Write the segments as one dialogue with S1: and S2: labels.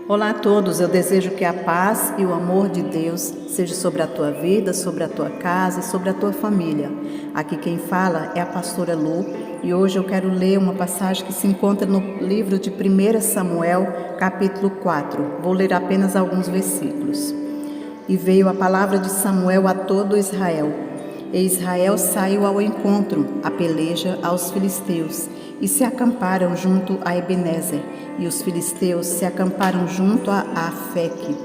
S1: Olá a todos, eu desejo que a paz e o amor de Deus seja sobre a tua vida, sobre a tua casa e sobre a tua família. Aqui quem fala é a pastora Lu e hoje eu quero ler uma passagem que se encontra no livro de 1 Samuel, capítulo 4. Vou ler apenas alguns versículos. E veio a palavra de Samuel a todo Israel. E Israel saiu ao encontro, a peleja aos filisteus, e se acamparam junto a Ebenezer, e os filisteus se acamparam junto a Afeque.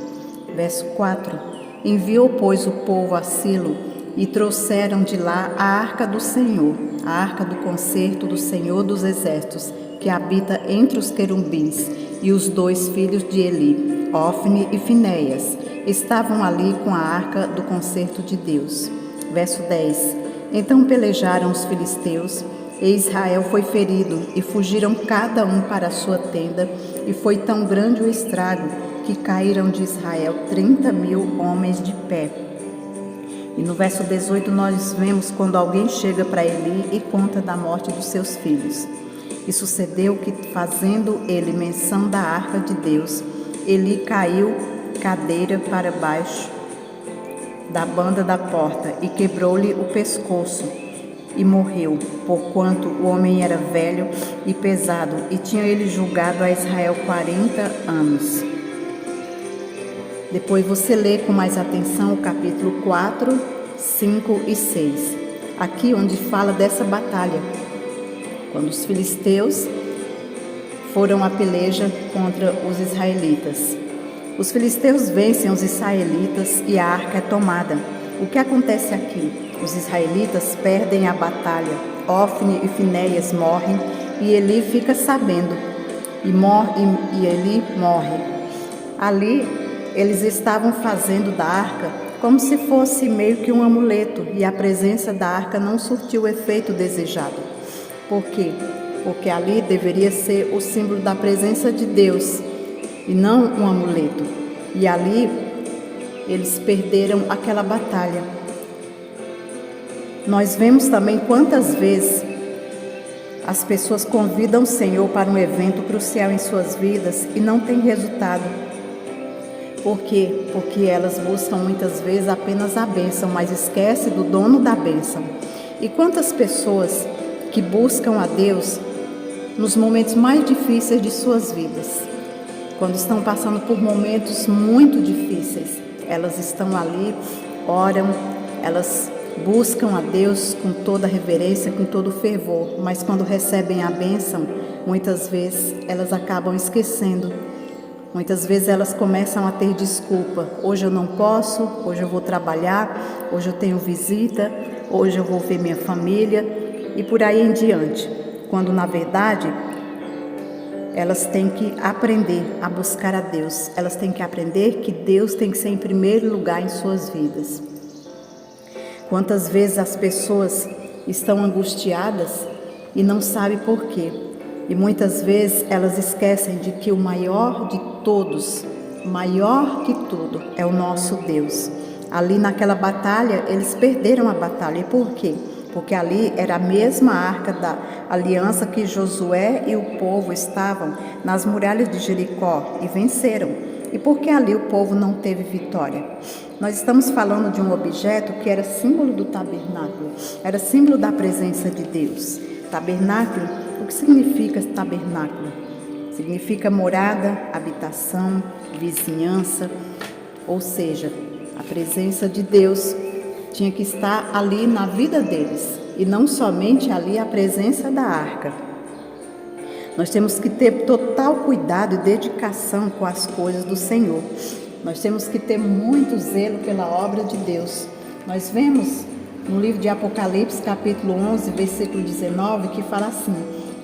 S1: Verso 4. Enviou, pois, o povo a Silo, e trouxeram de lá a arca do Senhor, a arca do concerto do Senhor dos Exércitos, que habita entre os querubins, e os 2 filhos de Eli, Ofne e Finéias, estavam ali com a arca do concerto de Deus. Verso 10. Então pelejaram os filisteus, e Israel foi ferido, e fugiram cada um para a sua tenda, e foi tão grande o estrago, que caíram de Israel 30.000 homens de pé. E no verso 18 nós vemos quando alguém chega para Eli e conta da morte dos seus filhos. E sucedeu que, fazendo ele menção da arca de Deus, Eli caiu cadeira para baixo da banda da porta e quebrou-lhe o pescoço e morreu, porquanto o homem era velho e pesado, e tinha ele julgado a Israel 40 anos. Depois você lê com mais atenção o capítulo 4, 5 e 6. Aqui onde fala dessa batalha, quando os filisteus foram à peleja contra os israelitas. Os filisteus vencem os israelitas e a arca é tomada. O que acontece aqui? Os israelitas perdem a batalha. Ofne e Finéias morrem e Eli fica sabendo. E Eli morre. Ali eles estavam fazendo da arca como se fosse meio que um amuleto, e a presença da arca não surtiu o efeito desejado. Por quê? Porque ali deveria ser o símbolo da presença de Deus e não um amuleto. E ali eles perderam aquela batalha. Nós vemos também quantas vezes as pessoas convidam o Senhor para um evento crucial em suas vidas e não tem resultado. Por quê? Porque elas buscam muitas vezes apenas a bênção, mas esquecem do dono da bênção. E quantas pessoas que buscam a Deus nos momentos mais difíceis de suas vidas, quando estão passando por momentos muito difíceis, elas estão ali, oram, elas buscam a Deus com toda a reverência, com todo o fervor, mas quando recebem a bênção, muitas vezes elas acabam esquecendo. Muitas vezes elas começam a ter desculpa. Hoje eu não posso, hoje eu vou trabalhar, hoje eu tenho visita, hoje eu vou ver minha família e por aí em diante. Quando na verdade elas têm que aprender a buscar a Deus. Elas têm que aprender que Deus tem que ser em primeiro lugar em suas vidas. Quantas vezes as pessoas estão angustiadas e não sabem por quê. E muitas vezes elas esquecem de que o maior de todos, maior que tudo, é o nosso Deus. Ali naquela batalha, eles perderam a batalha. E por quê? Porque ali era a mesma arca da aliança que Josué e o povo estavam nas muralhas de Jericó e venceram. E por que ali o povo não teve vitória? Nós estamos falando de um objeto que era símbolo do tabernáculo, era símbolo da presença de Deus. Tabernáculo, o que significa tabernáculo? Significa morada, habitação, vizinhança, ou seja, a presença de Deus tinha que estar ali na vida deles, e não somente ali a presença da arca. Nós temos que ter total cuidado e dedicação com as coisas do Senhor. Nós temos que ter muito zelo pela obra de Deus. Nós vemos no livro de Apocalipse, capítulo 11, versículo 19, que fala assim: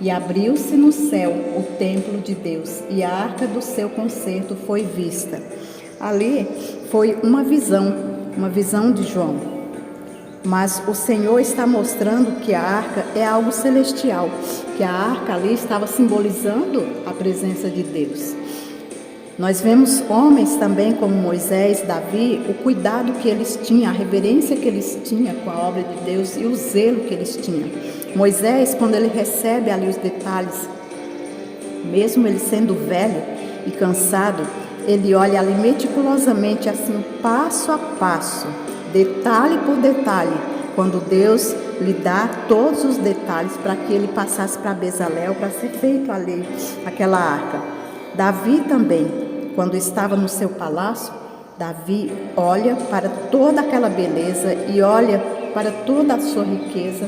S1: e abriu-se no céu o templo de Deus, e a arca do seu concerto foi vista. Ali foi uma visão de João. Mas o Senhor está mostrando que a arca é algo celestial, que a arca ali estava simbolizando a presença de Deus. Nós vemos homens também como Moisés, Davi, o cuidado que eles tinham, a reverência que eles tinham com a obra de Deus e o zelo que eles tinham. Moisés, quando ele recebe ali os detalhes, mesmo ele sendo velho e cansado, ele olha ali meticulosamente, assim, passo a passo, detalhe por detalhe, quando Deus lhe dá todos os detalhes para que ele passasse para Bezalel, para ser feito ali aquela arca. Davi também, quando estava no seu palácio, Davi olha para toda aquela beleza e olha para toda a sua riqueza.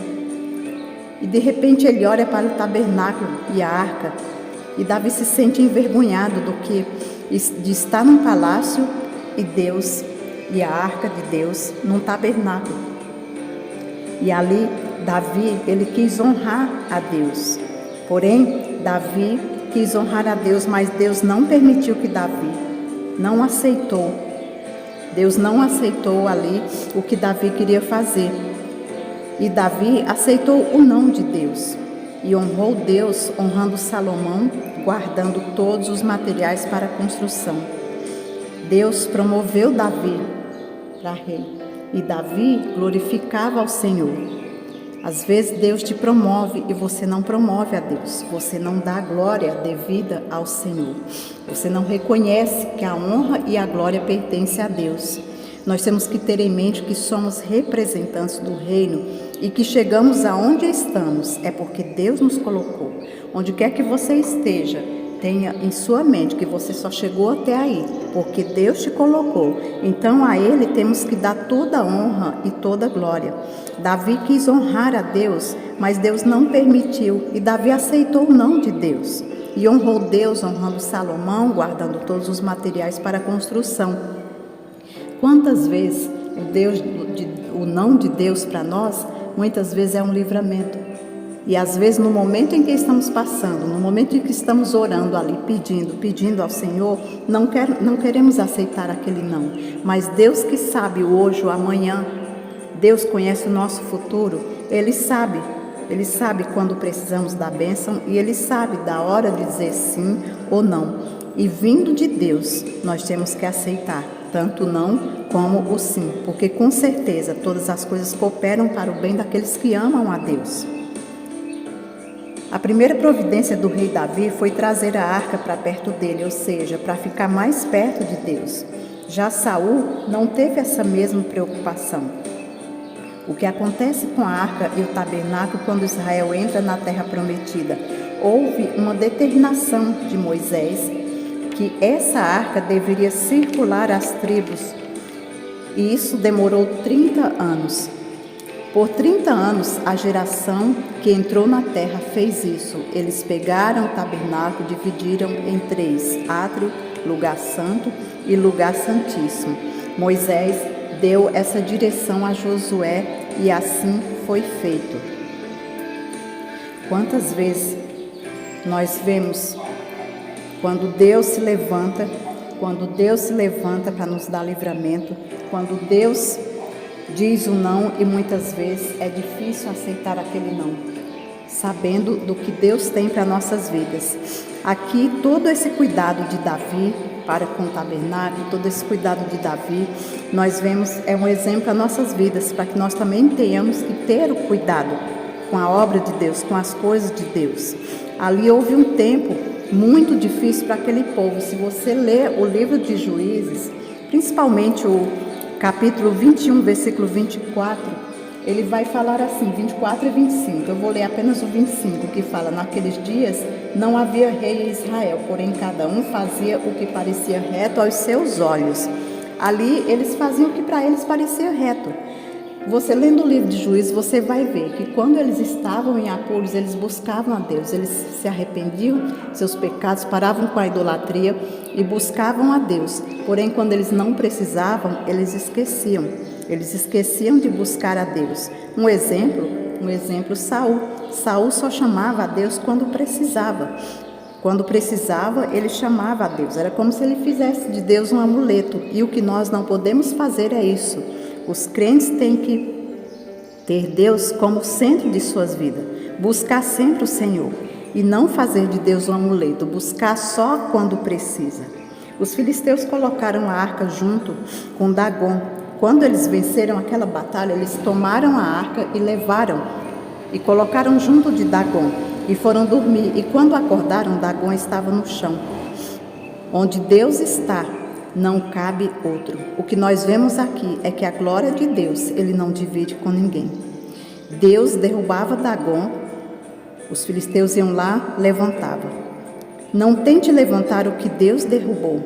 S1: E de repente ele olha para o tabernáculo e a arca. E Davi se sente envergonhado de estar num palácio e Deus, e a arca de Deus num tabernáculo. E ali Davi, ele quis honrar a Deus. Porém, Davi quis honrar a Deus, mas Deus não permitiu que Davi não aceitou. Deus não aceitou ali o que Davi queria fazer. E Davi aceitou o não de Deus. E honrou Deus, honrando Salomão, guardando todos os materiais para a construção. Deus promoveu Davi para rei. E Davi glorificava ao Senhor. Às vezes Deus te promove e você não promove a Deus. Você não dá a glória devida ao Senhor. Você não reconhece que a honra e a glória pertencem a Deus. Nós temos que ter em mente que somos representantes do reino e que chegamos aonde estamos é porque Deus nos colocou. Onde quer que você esteja, tenha em sua mente que você só chegou até aí porque Deus te colocou. Então a Ele temos que dar toda a honra e toda a glória. Davi quis honrar a Deus, mas Deus não permitiu e Davi aceitou o não de Deus. E honrou Deus, honrando Salomão, guardando todos os materiais para a construção. Quantas vezes o não de Deus para nós, muitas vezes é um livramento. E às vezes no momento em que estamos passando, no momento em que estamos orando ali, pedindo ao Senhor, não queremos aceitar aquele não. Mas Deus que sabe o hoje, o amanhã, Deus conhece o nosso futuro, Ele sabe quando precisamos da bênção e Ele sabe da hora de dizer sim ou não. E vindo de Deus, nós temos que aceitar tanto o não como o sim, porque com certeza todas as coisas cooperam para o bem daqueles que amam a Deus. A primeira providência do rei Davi foi trazer a arca para perto dele, ou seja, para ficar mais perto de Deus. Já Saul não teve essa mesma preocupação. O que acontece com a arca e o tabernáculo quando Israel entra na terra prometida? Houve uma determinação de Moisés que essa arca deveria circular as tribos. E isso demorou 30 anos. Por 30 anos, a geração que entrou na terra fez isso. Eles pegaram o tabernáculo, dividiram em 3, átrio, lugar santo e lugar santíssimo. Moisés deu essa direção a Josué e assim foi feito. Quantas vezes nós vemos quando Deus se levanta para nos dar livramento, quando Deus diz o não e muitas vezes é difícil aceitar aquele não, sabendo do que Deus tem para nossas vidas. Aqui todo esse cuidado de Davi para com o tabernáculo, todo esse cuidado de Davi, nós vemos, é um exemplo para nossas vidas, para que nós também tenhamos que ter o cuidado com a obra de Deus, com as coisas de Deus. Ali houve um tempo muito difícil para aquele povo. Se você ler o livro de Juízes, principalmente o capítulo 21, versículo 24, ele vai falar assim, 24 e 25. Eu vou ler apenas o 25, que fala: naqueles dias não havia rei em Israel, porém cada um fazia o que parecia reto aos seus olhos. Ali eles faziam o que para eles parecia reto. Você lendo o livro de Juízes, você vai ver que quando eles estavam em apuros, eles buscavam a Deus, eles se arrependiam, seus pecados, paravam com a idolatria e buscavam a Deus. Porém, quando eles não precisavam, eles esqueciam de buscar a Deus. Um exemplo, Saul. Saul só chamava a Deus quando precisava. Quando precisava, ele chamava a Deus. Era como se ele fizesse de Deus um amuleto. E o que nós não podemos fazer é isso. Os crentes têm que ter Deus como centro de suas vidas, buscar sempre o Senhor e não fazer de Deus um amuleto, buscar só quando precisa. Os filisteus colocaram a arca junto com Dagom. Quando eles venceram aquela batalha, eles tomaram a arca e levaram e colocaram junto de Dagom e foram dormir. E quando acordaram, Dagom estava no chão. Onde Deus está, não cabe outro. O que nós vemos aqui é que a glória de Deus, Ele não divide com ninguém. Deus derrubava Dagon, os filisteus iam lá, levantavam. Não tente levantar o que Deus derrubou.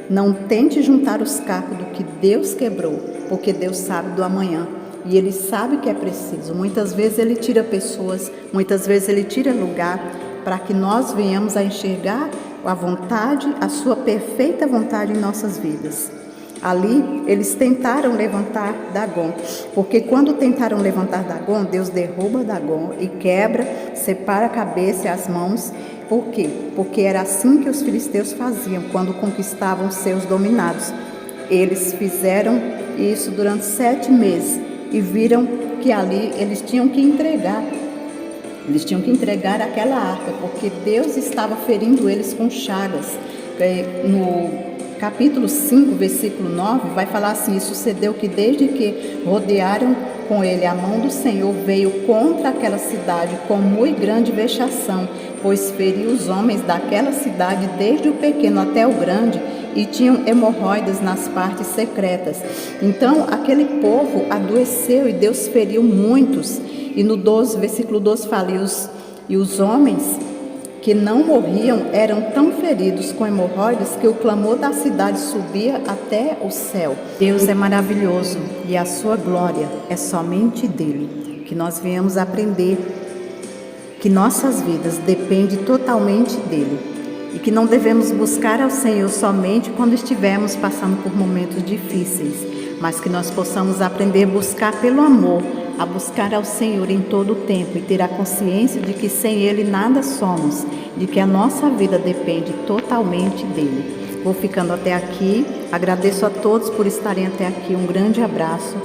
S1: Não tente juntar os cacos do que Deus quebrou, porque Deus sabe do amanhã. E Ele sabe que é preciso. Muitas vezes Ele tira pessoas, muitas vezes Ele tira lugar, para que nós venhamos a enxergar a vontade, a sua perfeita vontade em nossas vidas. Ali, eles tentaram levantar Dagon, porque quando tentaram levantar Dagon, Deus derruba Dagon e quebra, separa a cabeça e as mãos. Por quê? Porque era assim que os filisteus faziam quando conquistavam seus dominados. Eles fizeram isso durante 7 meses e viram que ali eles tinham que entregar. Eles tinham que entregar aquela arca, porque Deus estava ferindo eles com chagas. No capítulo 5, versículo 9, vai falar assim: e sucedeu que desde que rodearam com ele, a mão do Senhor veio contra aquela cidade com muito grande vexação, pois feriu os homens daquela cidade, desde o pequeno até o grande, e tinham hemorroidas nas partes secretas. Então aquele povo adoeceu e Deus feriu muitos. E no 12, versículo 12 fala: e os homens que não morriam eram tão feridos com hemorroidas que o clamor da cidade subia até o céu. Deus é maravilhoso e a sua glória é somente dele. Que nós venhamos aprender que nossas vidas dependem totalmente dele e que não devemos buscar ao Senhor somente quando estivermos passando por momentos difíceis, mas que nós possamos aprender a buscar pelo amor, a buscar ao Senhor em todo o tempo e ter a consciência de que sem Ele nada somos, de que a nossa vida depende totalmente dEle. Vou ficando até aqui, agradeço a todos por estarem até aqui, um grande abraço,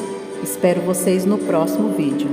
S1: espero vocês no próximo vídeo.